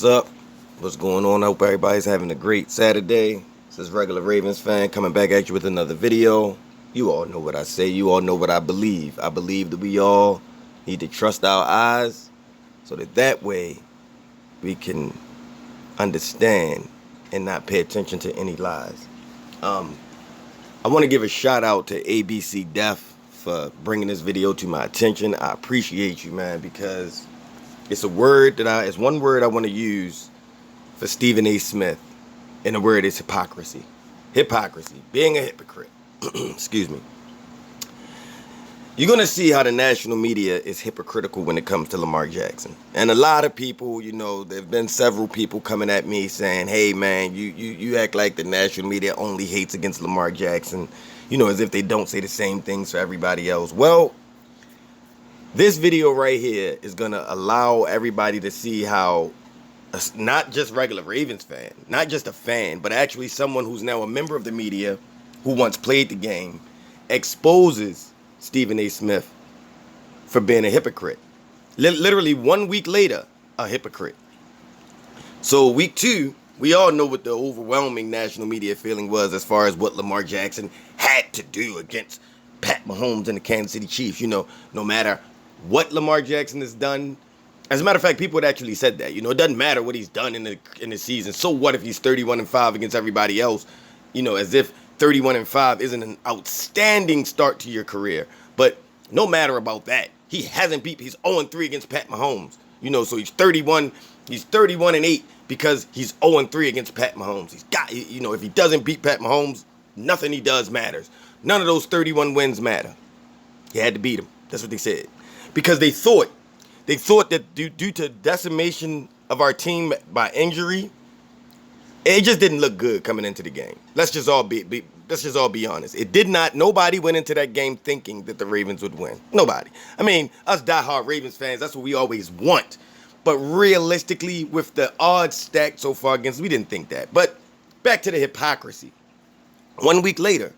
What's up? What's going on? I hope everybody's having a great Saturday. This is Regular Ravens fan coming back at you with another video. You all know what I say. You all know what I believe. I believe that we all need to trust our eyes so that way we can understand and not pay attention to any lies. I want to give a shout out to ABC Def for bringing this video to my attention. I appreciate you, man, because it's one word I want to use for Stephen A. Smith, and the word is hypocrisy. Hypocrisy, being a hypocrite. Excuse me. You're going to see how the national media is hypocritical when it comes to Lamar Jackson. And a lot of people, there have been several people coming at me saying, hey, man, you act like the national media only hates against Lamar Jackson, as if they don't say the same things for everybody else. Well, this video right here is going to allow everybody to see how not just regular Ravens fan, not just a fan, but actually someone who's now a member of the media who once played the game, exposes Stephen A. Smith for being a hypocrite. Literally 1 week later, a hypocrite. So week 2, we all know what the overwhelming national media feeling was as far as what Lamar Jackson had to do against Pat Mahomes and the Kansas City Chiefs. No matter what Lamar Jackson has done. As a matter of fact, people had actually said that. It doesn't matter what he's done in the season. So what if he's 31-5 against everybody else? As if 31-5 isn't an outstanding start to your career. But no matter about that, he's 0-3 against Pat Mahomes. So he's 31-8 because he's 0-3 against Pat Mahomes. He's got, if he doesn't beat Pat Mahomes, nothing he does matters. None of those 31 wins matter. He had to beat him. That's what they said. Because they thought that due to decimation of our team by injury, it just didn't look good coming into the game. Let's just all be honest. It did not. Nobody went into that game thinking that the Ravens would win. Nobody. I mean, us diehard Ravens fans, that's what we always want. But realistically, with the odds stacked so far against, we didn't think that. But back to the hypocrisy. 1 week later,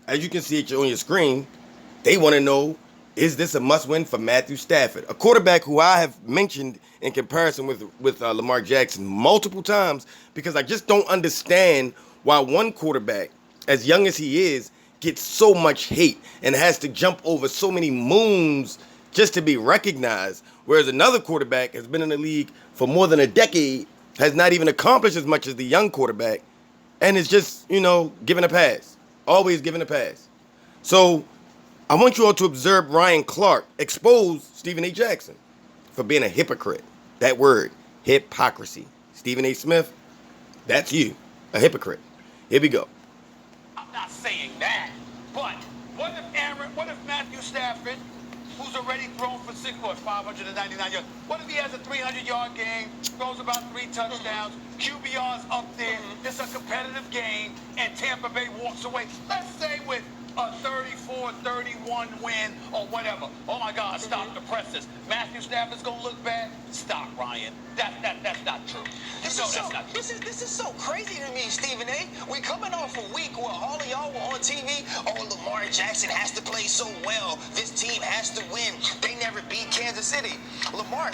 as you can see on your screen, they want to know, is this a must-win for Matthew Stafford, a quarterback who I have mentioned in comparison with Lamar Jackson multiple times, because I just don't understand why one quarterback, as young as he is, gets so much hate and has to jump over so many moons just to be recognized, whereas another quarterback has been in the league for more than a decade, has not even accomplished as much as the young quarterback, and is just, given a pass, always given a pass. So I want you all to observe Ryan Clark expose Stephen A. Jackson for being a hypocrite. That word, hypocrisy. Stephen A. Smith, that's you, a hypocrite. Here we go. I'm not saying that, but what if Matthew Stafford, who's already thrown for 599 yards, what if he has a 300-yard game, throws about 3 touchdowns, QBR's up there, it's a competitive game, and Tampa Bay walks away, let's say with a 34-31 win or whatever. Oh my God, stop the presses. Matthew Stafford's gonna look bad. Stop, Ryan. That's not true. This is so crazy to me, Stephen A. We coming off a week where all of y'all were on TV. Oh, Lamar Jackson has to play so well. This team has to win. They never beat Kansas City. Lamar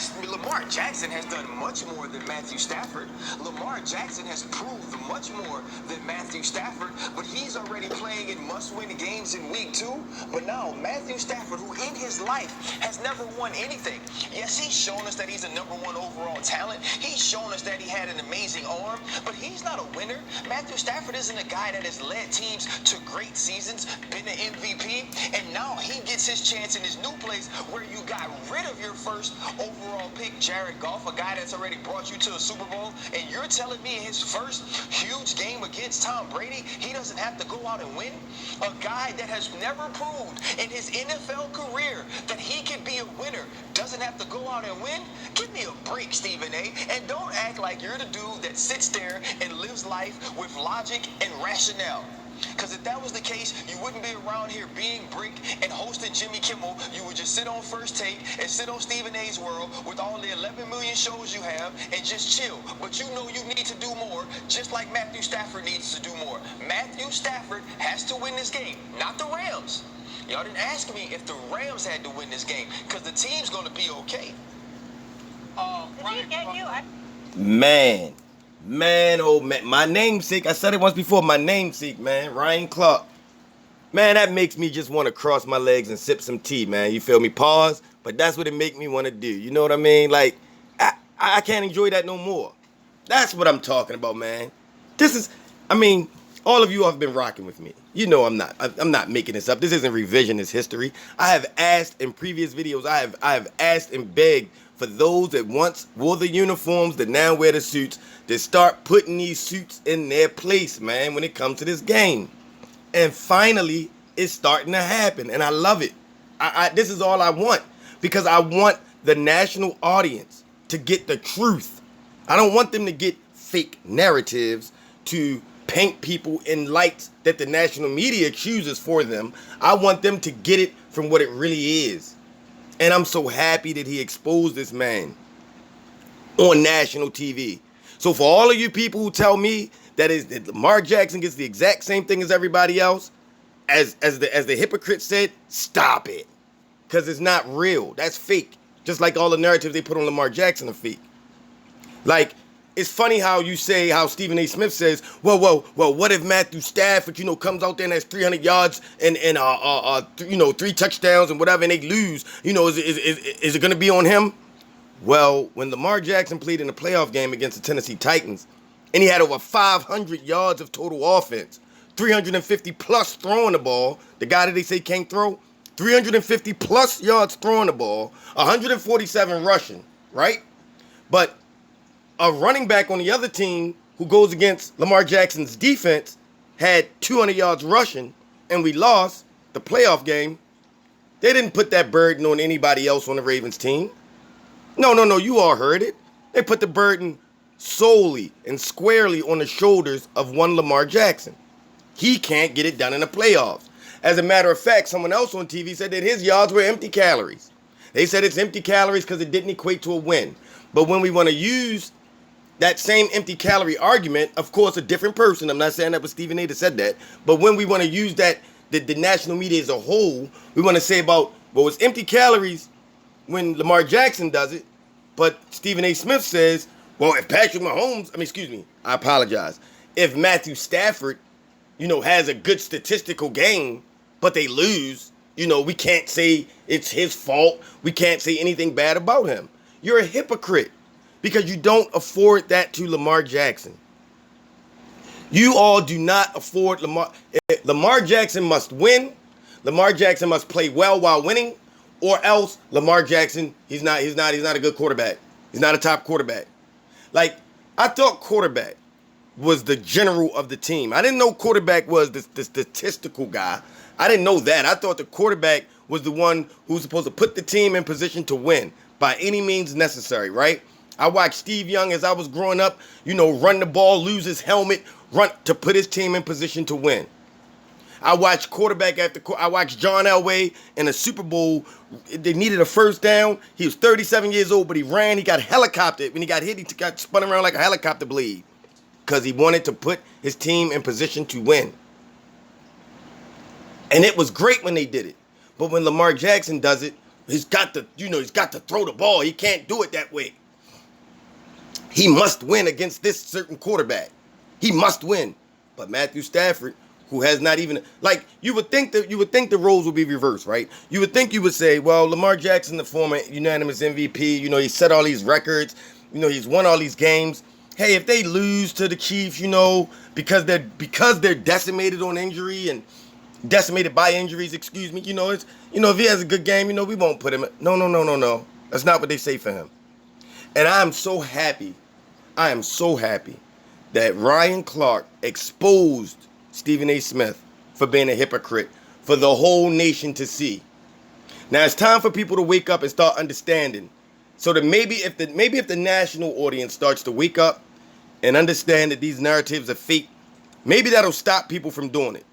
Jackson has done much more than Matthew Stafford. Lamar Jackson has proved much more than Matthew Stafford, but he's already playing in must-win games in week 2. But now Matthew Stafford, who in his life has never won anything. Yes, he's shown us that he's a #1 overall talent. He's shown us that he had an amazing arm, but he's not a winner. Matthew Stafford isn't a guy that has led teams to great seasons, been an MVP, and now he gets his chance in his new place where you got rid of your first overall pick, Jared Goff, a guy that's already brought you to a Super Bowl, and you're telling me in his first huge game against Tom Brady, he doesn't have to go out and win? A guy that has never proved in his NFL career that he can be a winner doesn't have to go out and win? Give me a break, Stephen A. And don't act like you're the dude that sits there and lives life with logic and rationale. Because if that was the case, you wouldn't be around here being Brick and hosting Jimmy Kimmel. You would just sit on First Take and sit on Stephen A's World with all the 11 million shows you have and just chill. But you know you need to do more, just like Matthew Stafford needs to do more. Matthew Stafford has to win this game, not the Rams. Y'all didn't ask me if the Rams had to win this game, because the team's going to be okay. Did he get you? Man, oh man, my namesake, I said it once before, my namesake, man, Ryan Clark. Man, that makes me just want to cross my legs and sip some tea, man. You feel me? Pause. But that's what it make me want to do. You know what I mean? Like, I can't enjoy that no more. That's what I'm talking about, man. This is, I mean, all of you have been rocking with me. You know I'm not making this up. This isn't revisionist history. I have asked in previous videos, I have asked and begged for those that once wore the uniforms, that now wear the suits, to start putting these suits in their place, man, when it comes to this game. And finally, it's starting to happen, and I love it. This is all I want, because I want the national audience to get the truth. I don't want them to get fake narratives to paint people in lights that the national media chooses for them. I want them to get it from what it really is. And I'm so happy that he exposed this man on national TV. So for all of you people who tell me that Lamar Jackson gets the exact same thing as everybody else, as the hypocrite said, stop it. Because it's not real. That's fake. Just like all the narratives they put on Lamar Jackson are fake. Like, it's funny how you say, how Stephen A. Smith says, well, what if Matthew Stafford, comes out there and has 300 yards and 3 touchdowns and whatever, and they lose? Is it going to be on him? Well, when Lamar Jackson played in a playoff game against the Tennessee Titans, and he had over 500 yards of total offense, 350 plus throwing the ball, the guy that they say can't throw, 350 plus yards throwing the ball, 147 rushing, right? But a running back on the other team who goes against Lamar Jackson's defense had 200 yards rushing, and we lost the playoff game. They didn't put that burden on anybody else on the Ravens team. No, you all heard it. They put the burden solely and squarely on the shoulders of one Lamar Jackson. He can't get it done in the playoffs. As a matter of fact, someone else on TV said that his yards were empty calories. They said it's empty calories because it didn't equate to a win. But when we want to use that same empty calorie argument, of course, a different person, I'm not saying that was Stephen A. that said that, but when we want to use that, the national media as a whole, we want to say about, well, it's empty calories when Lamar Jackson does it, but Stephen A. Smith says, well, if Patrick Mahomes, I apologize. If Matthew Stafford, has a good statistical game, but they lose, we can't say it's his fault. We can't say anything bad about him. You're a hypocrite because you don't afford that to Lamar Jackson. You all do not afford Lamar. Lamar Jackson must win. Lamar Jackson must play well while winning, or else Lamar Jackson, he's not a good quarterback. He's not a top quarterback. Like, I thought quarterback was the general of the team. I didn't know quarterback was the statistical guy. I didn't know that. I thought the quarterback was the one who's supposed to put the team in position to win by any means necessary, right? I watched Steve Young as I was growing up, run the ball, lose his helmet, run to put his team in position to win. I watched quarterback I watched John Elway in a Super Bowl. They needed a first down. He was 37 years old, but he ran. He got helicoptered. When he got hit, he got spun around like a helicopter blade because he wanted to put his team in position to win. And it was great when they did it. But when Lamar Jackson does it, he's got to throw the ball. He can't do it that way. He must win against this certain quarterback. He must win. But Matthew Stafford, who has not even, like, you would think the roles would be reversed, right? You would say, well, Lamar Jackson, the former unanimous MVP, he set all these records, he's won all these games. Hey, if they lose to the Chiefs, because they're decimated on injury and decimated by injuries, if he has a good game, we won't put him. No. That's not what they say for him. And I am so happy that Ryan Clark exposed Stephen A. Smith for being a hypocrite for the whole nation to see. Now it's time for people to wake up and start understanding. So that maybe if the national audience starts to wake up and understand that these narratives are fake, maybe that'll stop people from doing it.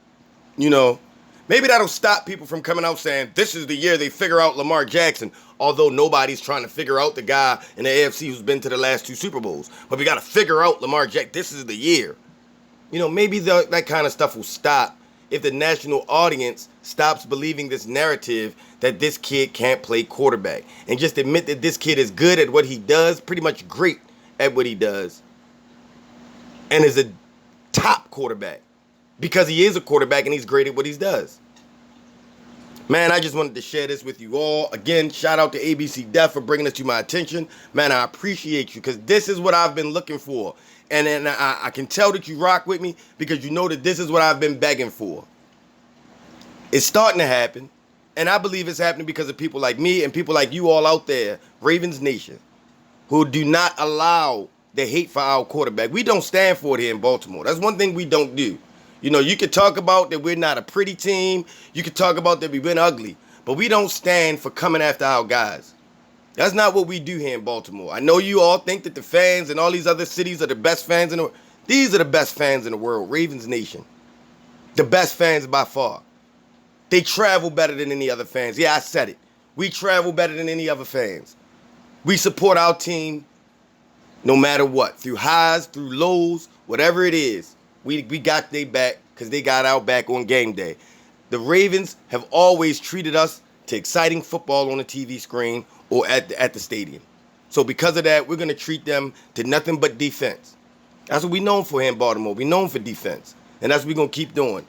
Maybe that'll stop people from coming out saying this is the year they figure out Lamar Jackson, although nobody's trying to figure out the guy in the AFC who's been to the last 2 Super Bowls. But we got to figure out Lamar Jackson. This is the year. Maybe that kind of stuff will stop if the national audience stops believing this narrative that this kid can't play quarterback and just admit that this kid is good at what he does, pretty much great at what he does and is a top quarterback because he is a quarterback and he's great at what he does. Man, I just wanted to share this with you all. Again, shout out to ABC Def for bringing this to my attention. Man, I appreciate you because this is what I've been looking for. And I can tell that you rock with me because you know that this is what I've been begging for. It's starting to happen. And I believe it's happening because of people like me and people like you all out there, Ravens Nation, who do not allow the hate for our quarterback. We don't stand for it here in Baltimore. That's one thing we don't do. You know, you could talk about that we're not a pretty team. You could talk about that we've been ugly. But we don't stand for coming after our guys. That's not what we do here in Baltimore. I know you all think that the fans in all these other cities are the best fans in the world. These are the best fans in the world, Ravens Nation. The best fans by far. They travel better than any other fans. Yeah, I said it. We travel better than any other fans. We support our team no matter what. Through highs, through lows, whatever it is. We got their back because they got our back on game day. The Ravens have always treated us to exciting football on the TV screen or at the stadium. So because of that, we're going to treat them to nothing but defense. That's what we're known for here in Baltimore. We're known for defense. And that's what we're going to keep doing.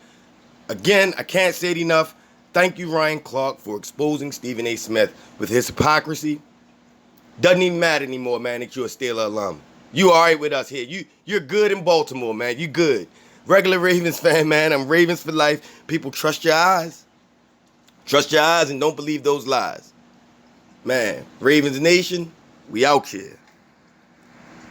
Again, I can't say it enough. Thank you, Ryan Clark, for exposing Stephen A. Smith with his hypocrisy. Doesn't even matter anymore, man, that you're a Steeler alum. You all right with us here. You're good in Baltimore, man. You good. Regular Ravens fan, man. I'm Ravens for life. People, trust your eyes. Trust your eyes and don't believe those lies. Man, Ravens Nation, we out here.